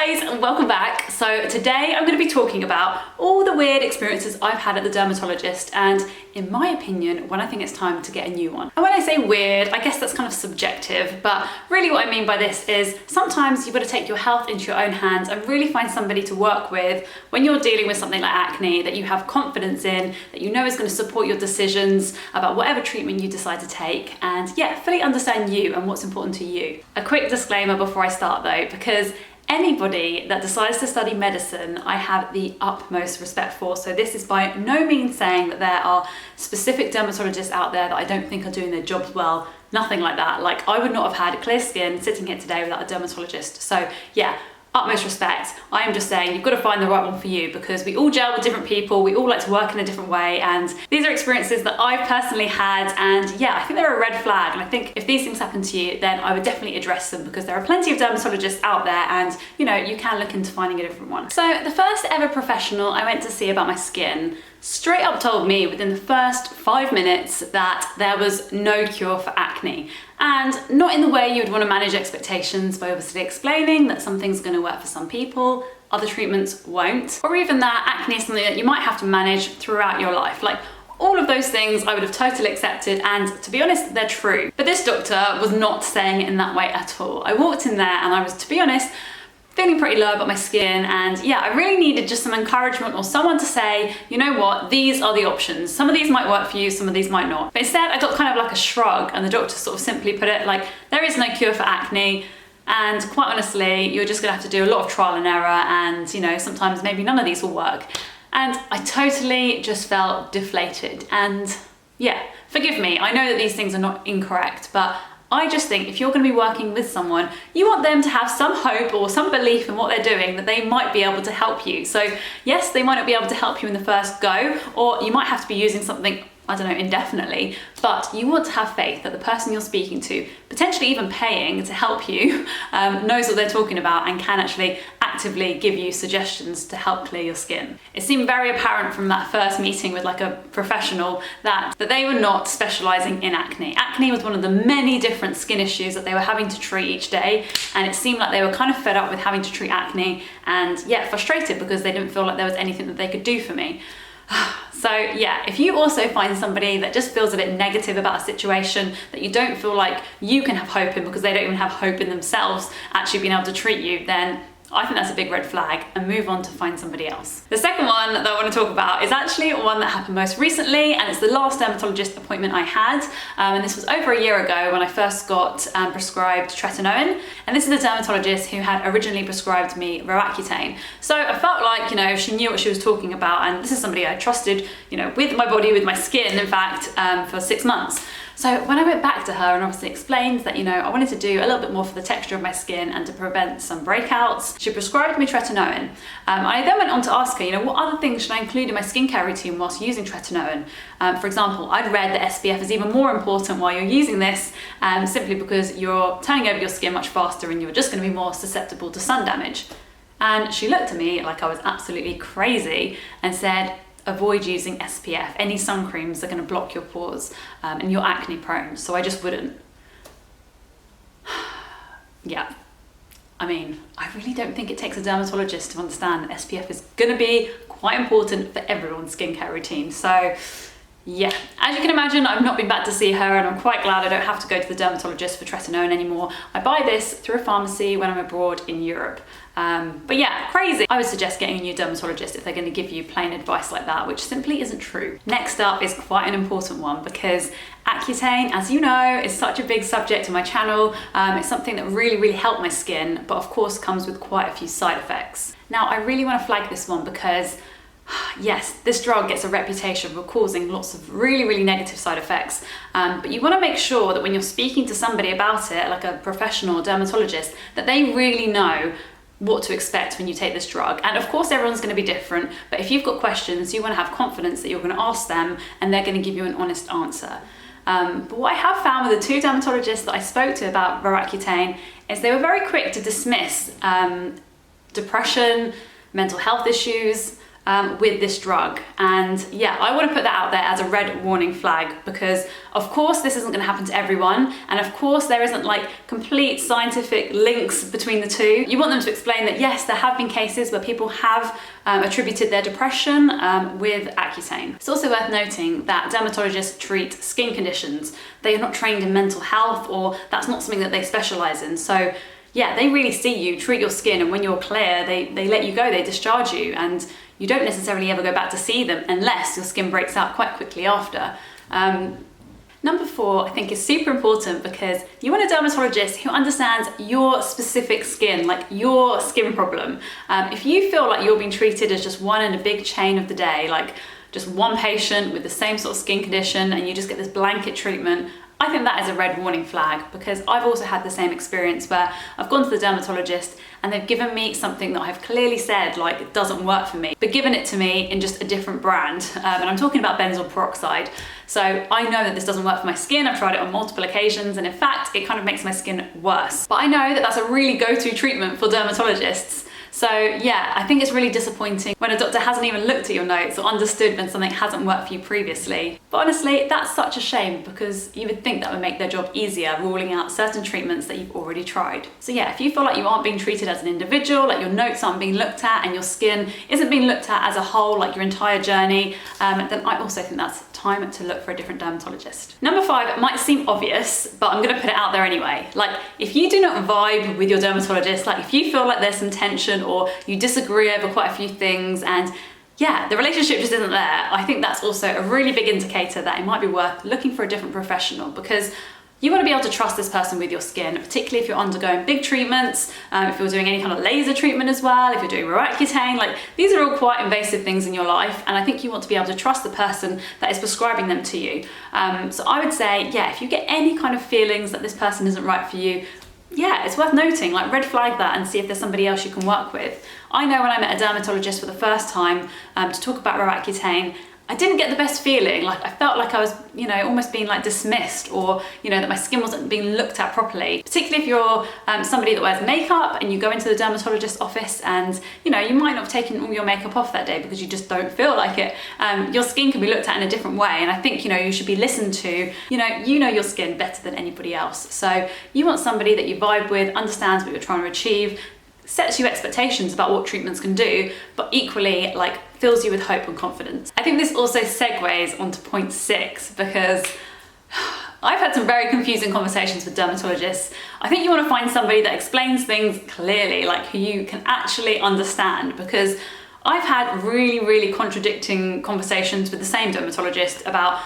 guys, and welcome back. So today I'm going to be talking about all the weird experiences I've had at the dermatologist and, in my opinion, when I think it's time to get a new one. And when I say weird, I guess that's kind of subjective, but really what I mean by this is sometimes you've got to take your health into your own hands and really find somebody to work with when you're dealing with something like acne that you have confidence in, that you know is going to support your decisions about whatever treatment you decide to take, and yeah, fully understand you and what's important to you. A quick disclaimer before I start though, because anybody that decides to study medicine, I have the utmost respect for. So this is by no means saying that there are specific dermatologists out there that I don't think are doing their jobs well. Nothing like that. Like, I would not have had clear skin sitting here today without a dermatologist. So yeah, utmost respect. I am just saying you've got to find the right one for you, because we all gel with different people, we all like to work in a different way, and these are experiences that I've personally had, and yeah, I think they're a red flag. And I think if these things happen to you, then I would definitely address them, because there are plenty of dermatologists out there, and you know, you can look into finding a different one. So the first ever professional I went to see about my skin straight up told me within the first 5 minutes that there was no cure for acne. And not in the way you would want to manage expectations by obviously explaining that some things are going to work for some people, other treatments won't, or even that acne is something that you might have to manage throughout your life. Like, all of those things I would have totally accepted, and to be honest, they're true. But this doctor was not saying it in that way at all. I walked in there and I was, to be honest, feeling pretty low about my skin, and yeah, I really needed just some encouragement or someone to say, you know what, these are the options. Some of these might work for you, some of these might not. But instead I got kind of like a shrug, and the doctor sort of simply put it like, there is no cure for acne, and quite honestly, you're just gonna have to do a lot of trial and error, and you know, sometimes maybe none of these will work. And I totally just felt deflated. And yeah, forgive me, I know that these things are not incorrect, but I just think if you're going to be working with someone, you want them to have some hope or some belief in what they're doing, that they might be able to help you. So yes, they might not be able to help you in the first go, or you might have to be using something, I don't know, indefinitely, but you want to have faith that the person you're speaking to, potentially even paying to help you, knows what they're talking about and can actually actively give you suggestions to help clear your skin. It seemed very apparent from that first meeting with like a professional that they were not specializing in acne. Acne was one of the many different skin issues that they were having to treat each day, and it seemed like they were kind of fed up with having to treat acne and yeah, frustrated because they didn't feel like there was anything that they could do for me. So yeah, if you also find somebody that just feels a bit negative about a situation, that you don't feel like you can have hope in because they don't even have hope in themselves actually being able to treat you, then I think that's a big red flag, and move on to find somebody else. The second one that I want to talk about is actually one that happened most recently, and it's the last dermatologist appointment I had, and this was over a year ago when I first got prescribed TRETINOIN, and this is a dermatologist who had originally prescribed me ACCUTANE. So I felt like, you know, she knew what she was talking about, and this is somebody I trusted, you know, with my body, with my skin, in fact, for 6 months. So when I went back to her and obviously explained that, you know, I wanted to do a little bit more for the texture of my skin and to prevent some breakouts, she prescribed me TRETINOIN. I then went on to ask her, you know, what other things should I include in my skincare routine whilst using TRETINOIN? For example, I'd read that SPF is even more important while you're using this, simply because you're turning over your skin much faster and you're just going to be more susceptible to sun damage. And she looked at me like I was absolutely crazy and said, avoid using SPF. Any sun creams are going to block your pores, and you're acne prone, so I just wouldn't. Yeah, I mean, I really don't think it takes a dermatologist to understand that SPF is going to be quite important for everyone's skincare routine. So yeah, as you can imagine, I've not been back to see her, and I'm quite glad I don't have to go to the dermatologist for TRETINOIN anymore. I buy this through a pharmacy when I'm abroad in Europe. But yeah, crazy. I would suggest getting a new dermatologist if they're going to give you plain advice like that, which simply isn't true. Next up is quite an important one, because ACCUTANE, as you know, is such a big subject on my channel. It's something that really helped my skin, but of course comes with quite a few side effects. Now, I really want to flag this one because yes, this drug gets a reputation for causing lots of really negative side effects, but you want to make sure that when you're speaking to somebody about it, like a professional dermatologist, that they really know what to expect when you take this drug. And of course everyone's going to be different, but if you've got questions, you want to have confidence that you're going to ask them and they're going to give you an honest answer. But what I have found with the 2 dermatologists that I spoke to about ACCUTANE is they were very quick to dismiss depression, mental health issues, with this drug. And yeah, I want to put that out there as a red warning flag, because of course this isn't going to happen to everyone, and of course there isn't like complete scientific links between the two. You want them to explain that yes, there have been cases where people have attributed their depression with Accutane. It's also worth noting that dermatologists treat skin conditions. They are not trained in mental health, or that's not something that they specialize in. So yeah, they really see you, treat your skin, and when you're clear, they let you go, they discharge you, and you don't necessarily ever go back to see them unless your skin breaks out quite quickly after. Number 4, I think, is super important, because you want a dermatologist who understands your specific skin, like your skin problem. If you feel like you're being treated as just one in a big chain of the day, like just one patient with the same sort of skin condition, and you just get this blanket treatment, I think that is a red warning flag, because I've also had the same experience where I've gone to the dermatologist and they've given me something that I've clearly said like it doesn't work for me, but given it to me in just a different brand. And I'm talking about benzoyl peroxide. So I know that this doesn't work for my skin. I've tried it on multiple occasions, and in fact, it kind of makes my skin worse. But I know that that's a really go-to treatment for dermatologists. So yeah, I think it's really disappointing when a doctor hasn't even looked at your notes or understood when something hasn't worked for you previously. But honestly, that's such a shame, because you would think that would make their job easier, ruling out certain treatments that you've already tried. So yeah, if you feel like you aren't being treated as an individual, like your notes aren't being looked at and your skin isn't being looked at as a whole, like your entire journey, then I also think that's time to look for a different dermatologist. Number 5 might seem obvious, but I'm gonna put it out there anyway. Like, if you do not vibe with your dermatologist, like if you feel like there's some tension or you disagree over quite a few things, and yeah, the relationship just isn't there, I think that's also a really big indicator that it might be worth looking for a different professional, because you want to be able to trust this person with your skin, particularly if you're undergoing big treatments, if you're doing any kind of laser treatment as well, if you're doing ACCUTANE, like these are all quite invasive things in your life, and I think you want to be able to trust the person that is prescribing them to you. So I would say, yeah, if you get any kind of feelings that this person isn't right for you, yeah, it's worth noting, like red flag that and see if there's somebody else you can work with. I know when I met a dermatologist for the first time to talk about Accutane, I didn't get the best feeling. Like I felt like I was, almost being like dismissed, or, that my skin wasn't being looked at properly. Particularly if you're somebody that wears makeup and you go into the dermatologist's office and, you might not have taken all your makeup off that day because you just don't feel like it. Your skin can be looked at in a different way. And I think, you should be listened to. You know your skin better than anybody else. So you want somebody that you vibe with, understands what you're trying to achieve, sets you expectations about what treatments can do, but equally like fills you with hope and confidence. I think this also segues onto point 6, because I've had some very confusing conversations with dermatologists. I think you want to find somebody that explains things clearly, like who you can actually understand, because I've had really, really contradicting conversations with the same dermatologist about,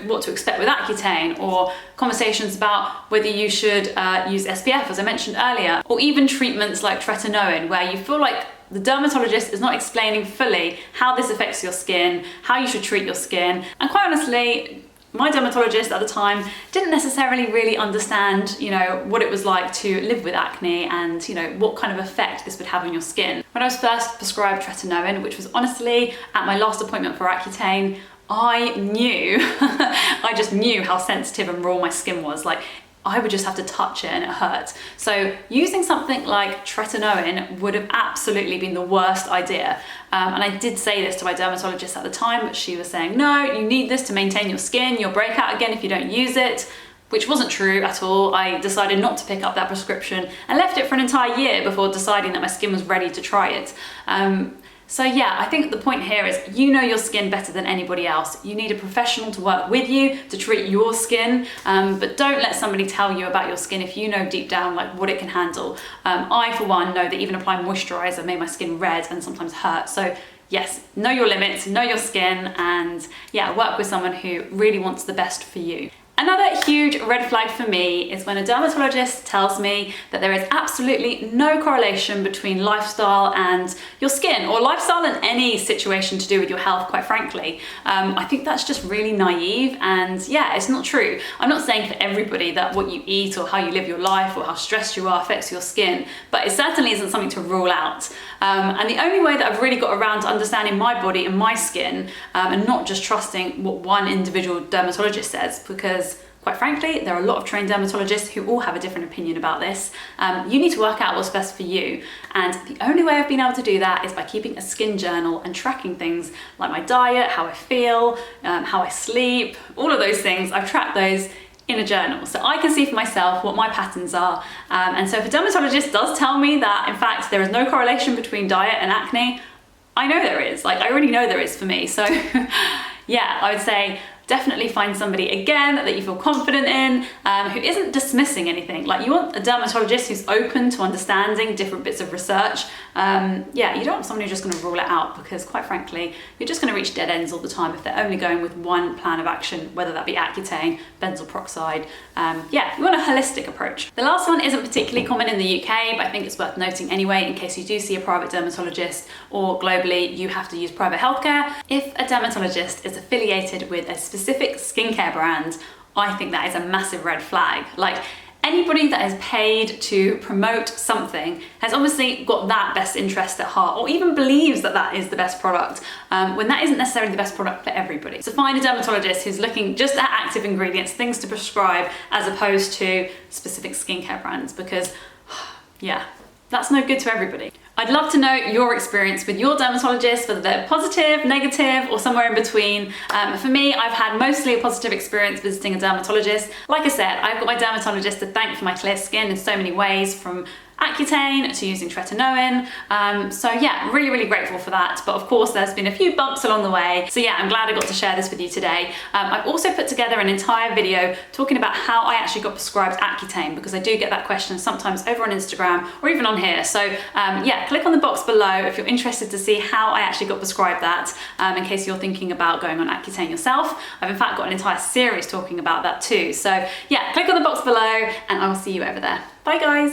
what to expect with Accutane, or conversations about whether you should use SPF, as I mentioned earlier, or even treatments like TRETINOIN, where you feel like the dermatologist is not explaining fully how this affects your skin, how you should treat your skin. And quite honestly, my dermatologist at the time didn't necessarily really understand, what it was like to live with acne and, what kind of effect this would have on your skin. When I was first prescribed TRETINOIN, which was honestly at my last appointment for Accutane, I knew, I just knew how sensitive and raw my skin was. Like, I would just have to touch it and it hurt. So using something like TRETINOIN would have absolutely been the worst idea. And I did say this to my dermatologist at the time, but she was saying, no, you need this to maintain your skin. You'll break out again if you don't use it, which wasn't true at all. I decided not to pick up that prescription and left it for an entire year before deciding that my skin was ready to try it. So yeah, I think the point here is you know your skin better than anybody else. You need a professional to work with you to treat your skin, but don't let somebody tell you about your skin if you know deep down like what it can handle. I, for one, know that even applying moisturizer made my skin red and sometimes hurt. So yes, know your limits, know your skin, and yeah, work with someone who really wants the best for you. Another huge red flag for me is when a dermatologist tells me that there is absolutely no correlation between lifestyle and your skin, or lifestyle in any situation to do with your health, quite frankly. I think that's just really naive, and yeah, it's not true. I'm not saying for everybody that what you eat or how you live your life or how stressed you are affects your skin, but it certainly isn't something to rule out. And the only way that I've really got around to understanding my body and my skin, and not just trusting what one individual dermatologist says, because quite frankly, there are a lot of trained dermatologists who all have a different opinion about this. You need to work out what's best for you. And the only way I've been able to do that is by keeping a skin journal and tracking things like my diet, how I feel, how I sleep, all of those things. I've tracked those in a journal, so I can see for myself what my patterns are. And so if a dermatologist does tell me that, in fact, there is no correlation between diet and acne, I know there is. Like, I already know there is for me. So yeah, I would say definitely find somebody, again, that you feel confident in, who isn't dismissing anything. Like, you want a dermatologist who's open to understanding different bits of research. Yeah, you don't want someone who's just going to rule it out, because quite frankly, you're just going to reach dead ends all the time if they're only going with one plan of action, whether that be Accutane, benzoyl peroxide. Yeah, you want a holistic approach. The last one isn't particularly common in the UK, but I think it's worth noting anyway, in case you do see a private dermatologist, or globally you have to use private healthcare. If a dermatologist is affiliated with a specific skincare brand, I think that is a massive red flag. Like, anybody that is paid to promote something has obviously got that best interest at heart, or even believes that that is the best product, when that isn't necessarily the best product for everybody. So find a dermatologist who's looking just at active ingredients, things to prescribe, as opposed to specific skincare brands, because yeah, that's no good to everybody. I'd love to know your experience with your dermatologist, whether they're positive, negative, or somewhere in between. For me, I've had mostly a positive experience visiting a dermatologist. Like I said, I've got my dermatologist to thank for my clear skin in so many ways, from Accutane to using TRETINOIN. So yeah, really, really grateful for that. But of course, there's been a few bumps along the way. So yeah, I'm glad I got to share this with you today. I've also put together an entire video talking about how I actually got prescribed Accutane, because I do get that question sometimes over on Instagram or even on here. So yeah, click on the box below if you're interested to see how I actually got prescribed that, in case you're thinking about going on Accutane yourself. I've in fact got an entire series talking about that too. So yeah, click on the box below and I will see you over there. Bye guys.